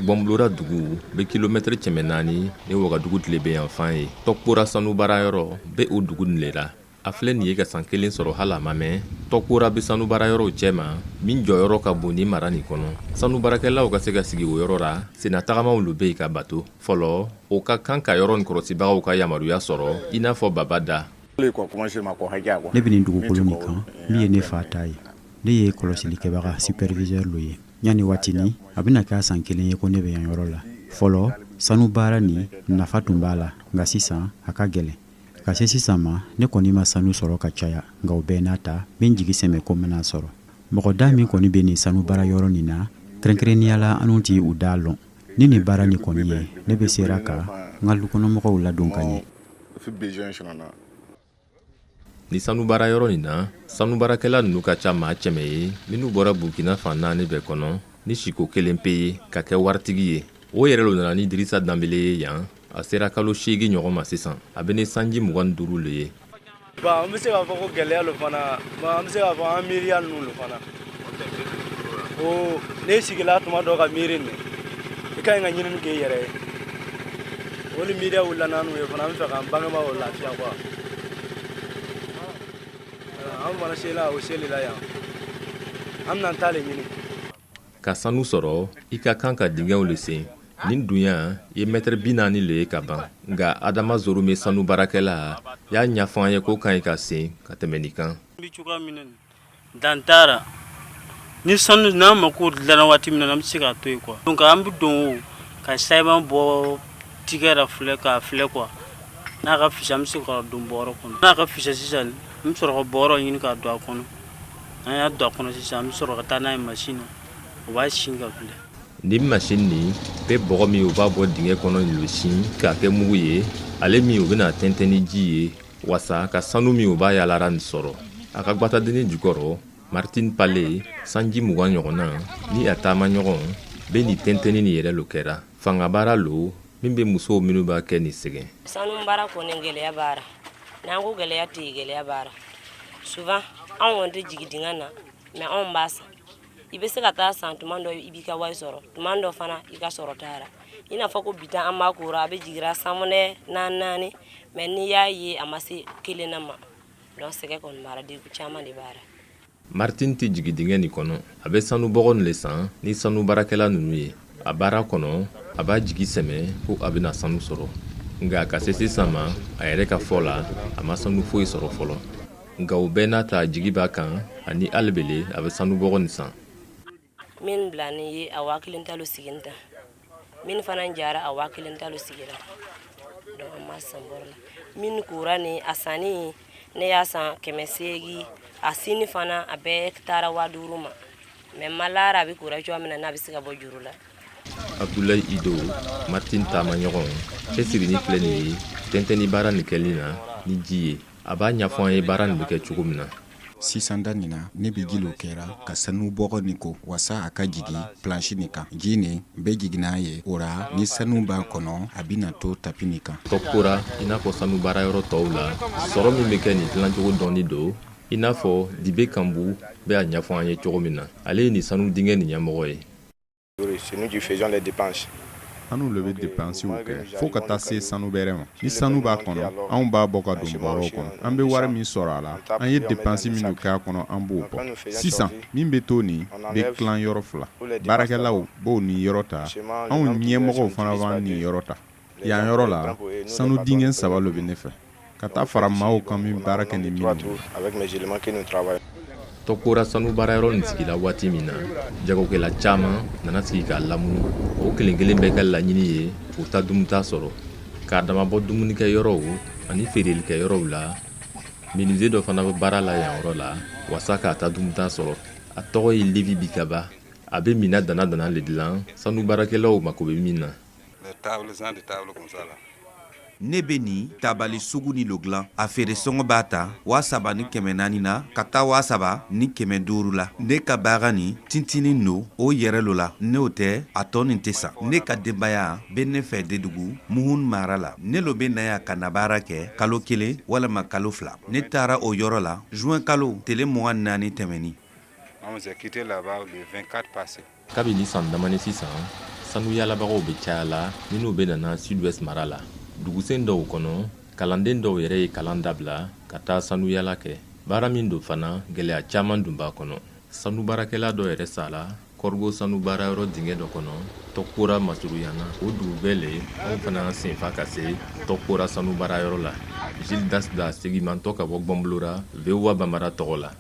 Gbɔnblora dugu be kilomɛtiri kɛmɛ 4 ni Wagadugu tile be yan fan ye. Tɔkpora sanu baarayɔrɔ be o dugu nin le la. A filɛ nin ye ka san 1 sɔrɔ hali a ma mɛn. Tɔkpora be sanu baarayɔrɔw cɛma min jɔyɔrɔ ka bon ni mara nin kɔnɔ. Sanu baarakɛlaw ka se ka sigi o yɔrɔ la, senna tagamaw lo be yen ka bato. Fɔlɔ, o ka kan ka yɔrɔ nin kɔrɔsibagaw ka yamaruya sɔrɔ, i n'a fɔ Babada. Ne bɛ nin dugukolo min kan min ye ne fa ta ye. Ne ye kɔlɔsilikɛbaga superviseur lo ye. Yani waatini a bɛna kɛ san 1 ye ko ne bɛ yan yɔrɔ la. Fɔlɔ sanu baara ni nafa tun b'a la, nka sisan a ka gɛlɛn. Ka se sisan ma ne kɔni ma sanu sɔrɔ ka caya, nka o bɛɛ n'a ta min jigi sɛmɛ ko mena sɔrɔ. Mɔgɔ da min kɔni bɛ nin sanu baara yɔrɔ nin na, kɛrɛnkɛrɛnnenya la anu ti u da lɔn. Ni nin baara nin kɔni ye, ne bɛ sera ka n ka dukɔnɔmɔgɔw ladon ka ɲɛ. Ni sanu baarayɔrɔ nin na, sanu baarakɛla ninnu ka ca maa cɛmɛ ye minnu bɔra Burkina fan 4 bɛɛ kɔnɔ ni siko 1 pe ye ka kɛ waritigi ye. O yɛrɛ lo nana ni Dirisa Danbele ye yan. A sera kalo 8 ɲɔgɔn ma sisan. A bɛ ni sanji 25 le ye. An bɛ se k'a fɔ ko gɛlɛya lo fana, an bɛ se k'a fɔ an miiriya ninnu lo fana. Ne sigila tuma dɔ ka miiri nin, i ka ɲi ka ɲinini kɛ i yɛrɛ ye. O ni miiriya wulila n'anu ye fana, an bɛ fɛ k'an bangebaaw lafiya quoi. An fana sela o seli la yan. An bɛna taa le ɲini. Ka sanu sɔrɔ, i ka kan ka dingɛw le sen. Nin dunya ye mètre 40 le ye ka ban. Nga Adama Zorume sanu baarakɛla y'a ɲɛfɔ an ye ko kan ka sen ka tɛmɛ nin kan. Dantara ni sanu n'a mako dilanna waati min na an bɛ se k'a to yen quoi. Donc an bɛ don ka sɛbɛn bɔ tigɛ la filɛ k'a filɛ quoi. N'a ka fisa an bɛ se k'a don bɔrɔ kɔnɔ. N'a ka fisa sisan an bɛ sɔrɔ ka bɔrɔ ɲini k'a don a kɔnɔ. An y'a don a kɔnɔ sisan an bɛ sɔrɔ ka taa n'a ye machine o b'a sin ka filɛ. Nin machine ni bɛ bɔgɔ min u b'a bɔ dingɛ kɔnɔ lo sin k'a kɛ mugu ye, ale min u bɛna tɛntɛn ni ji ye wasa ka sanu min u b'a yalara nin sɔrɔ. A ka gwatadenni jukɔrɔ, Martin Pale, sanji 20 ɲɔgɔnna ni a taama ɲɔgɔn bɛ nin tɛntɛnni ni yɛrɛ lo kɛra. Fangabara lo min bɛ musow minnu b'a kɛ nin sɛgɛn. Sanu baara kɔni gɛlɛya baara. N'an ko gɛlɛya tɛ yen gɛlɛya baara. Souvent anw kɔni tɛ jigin dingɛ na mais anw b'a san. I bɛ se ka taa san tuma dɔ i b'i ka wari sɔrɔ, tuma dɔ fana i ka sɔrɔ taara. I n'a fɔ ko bi an b'a kora a bɛ jigira samonɛ 4 mais n'i y'a ye a ma se 1 na ma. Donc sɛgɛ kɔni baara degun caman de b'ara. Martin tɛ jigin dingɛ nin kɔnɔ. A bɛ sanu bɔgɔ nin le san ni sanu baarakɛla ninnu ye. A baara kɔnɔ a b'a jigi sɛmɛ ko a bɛna sanu sɔrɔ. Nga ka se sisan ma a yɛrɛ ka fɔ la a ma sanu foyi sɔrɔ fɔlɔ. Nga o bɛɛ n'a ta jigi b'a kan ani alibele a bɛ sanu bɔgɔ nin san. Min bila ni ye a 1000 talo sigin ta. Min fana jara a 1000 talo sigira. Donc ma san bɔrɔ la. Min kura ni a sani ne y'a san 800 a sini fana a bɛɛ taara 5000 ma. Mais malara a bɛ kura cogoya min na n'a bɛ se ka bɔ juru la. Abdoulaye Ido, Martin taama ɲɔgɔn cɛsiri ni filɛ nin ye tɛntɛnni baara nin kɛli na ni ji ye. A b'a ɲɛfɔ an ye baara nin bɛ kɛ cogo min na. Sisan da nin na ne bɛ gilo kɛra ka sanu bɔgɔ nin ko wasa a ka jigi planche nin kan. Ji nin bɛ jigin n'a ye o ra ni sanu b'a kɔnɔ a bɛna to tapi nin kan. Tɔkpora i n'a fɔ sanu baarayɔrɔ tɔw la sɔrɔ min bɛ kɛ nin dilancogo dɔnni don i n'a fɔ Dibe Kambu bɛ a ɲɛfɔ an ye cogo min na. Ale ye nin sanu dingɛ nin ɲɛmɔgɔ ye. C'est nous qui faisons les dépenses. Anw le bɛ dépenses kɛ fo ka taa se sanu bɛrɛ ma. Ni sanu b'a kɔnɔ anw b'a bɔ ka don bɔrɔw kɔnɔ. An bɛ wari min sɔrɔ a la an ye dépenses minnu k'a kɔnɔ an b'o bɔ. Sisan min bɛ to nin bɛ tilan yɔrɔ 2. Baarakɛlaw b'o ni yɔrɔ ta anw ɲɛmɔgɔw fana b'an ni yɔrɔ ta. Yan yɔrɔ la sanu dingɛ 3 lo bɛ ne fɛ ka taa fara maaw kan min baara kɛ ni minnu. Tɔkpora sanu baarayɔrɔ nin sigila waati min na jagokɛla caman nana sigi k'a lamunu. O kelen kelen bɛɛ ka laɲini ye u ta dumuni sɔrɔ k'a damabɔ dumunikɛyɔrɔw ani feerelikɛyɔrɔw la. Menuisier dɔ fana bɛ baara la yan yɔrɔ la wasa k'a ta dumuni sɔrɔ. A tɔgɔ ye Levi Bikaba. A bɛ mina dana le dilan sanu baarakɛlaw mako bɛ min na. Ne bɛ nin tabali sugu ni lo dilan a feere sɔngɔ b'a ta 3000 ni 400 na ka taa 3000 ni 500 la. Ne ka baara nin tintinin no o yɛrɛ lo la n'o tɛ a tɔ nin tɛ san. Ne ka denbaya bɛ ne fɛ Dedugu Muhun mara la. Ne lo bɛ na yan ka na baara kɛ kalo 1 walama kalo 2. Ne taara o yɔrɔ la juin kalo tile 24 tɛmɛni. On s'est quitté là-bas le 24 passé. Kabini san damani sisan sanuyalabagaw be caya la minnu be nana sud-ouest mara la. Dugusen dɔw kɔnɔ kalanden dɔw yɛrɛ ye kalan dabila ka taa sanuyala kɛ. Baara min don fana gɛlɛya caaman dun b'a kɔnɔ. Sanubaarakɛla dɔ yɛrɛ sala kɔrgo sanubaarayɔrɔ dingɛ dɔ kɔnɔ tɔkura masuruyana. O dugu bɛɛ le anw fana senfa ka se tɔkura sanubaarayɔrɔ la. Gilles Dasda segimantɔ ka bɔ Gbɔnbolora, VOA Bambara tɔgɔ la.